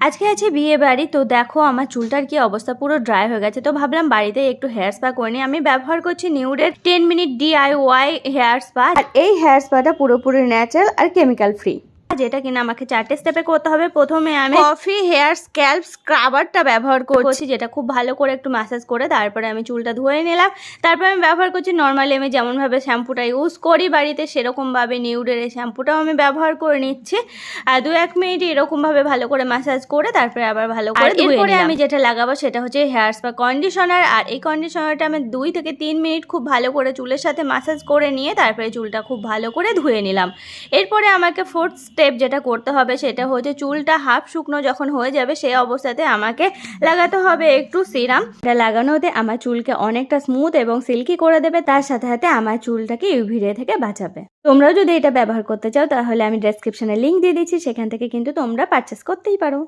আজকে আছে বিয়ে বাড়ি, তো দেখো আমার চুলটার কি অবস্থা, পুরো ড্রাই হয়ে গেছে। তো ভাবলাম বাড়িতে একটু হেয়ার স্পা করে নিই। আমি ব্যবহার করছি নিউডের 10 মিনিট DIY হেয়ার স্পা। আর এই হেয়ার স্পাটা পুরোপুরি ন্যাচারাল আর কেমিক্যাল ফ্রি, যেটা কিনা আমাকে 4টে স্টেপে করতে হবে। প্রথমে আমি কফি হেয়ার স্ক্যাল্প স্ক্রাবারটা ব্যবহার করছি, যেটা খুব ভালো করে একটু ম্যাসাজ করে তারপরে আমি চুলটা ধুয়ে নিলাম। তারপরে আমি ব্যবহার করছি নর্মালি আমি যেমনভাবে শ্যাম্পুটা ইউজ করি বাড়িতে, সেরকমভাবে নিউডের এই শ্যাম্পুটাও আমি ব্যবহার করে নিচ্ছি। আর 2-1 মিনিট এরকমভাবে ভালো করে ম্যাসাজ করে তারপরে আবার ভালো করে ধুয়ে নিলাম। এরপরে আমি যেটা লাগাবো সেটা হচ্ছে হেয়ার স্পা কন্ডিশনার। আর এই কন্ডিশনারটা আমি 2 থেকে 3 মিনিট খুব ভালো করে চুলের সাথে ম্যাসাজ করে নিয়ে তারপরে চুলটা খুব ভালো করে ধুয়ে নিলাম। এরপরে আমাকে 4th স্টেপ যেটা করতে হবে সেটা হচ্ছে চুলটা হাফ শুকনো যখন হয়ে যাবে সেই অবস্থাতে আমাকে লাগাতে হবে একটু সিরাম। এটা লাগানোতে আমার চুলকে অনেকটা স্মুথ এবং সিল্কি করে দেবে, তার সাথে সাথে আমার চুলটাকে ইউভি রে থেকে বাঁচাবে। তোমরাও যদি এটা ব্যবহার করতে চাও তাহলে আমি ডেসক্রিপশনে লিংক দিয়ে দিচ্ছি, সেখান থেকে কিন্তু তোমরা পারচেস করতেই পারো।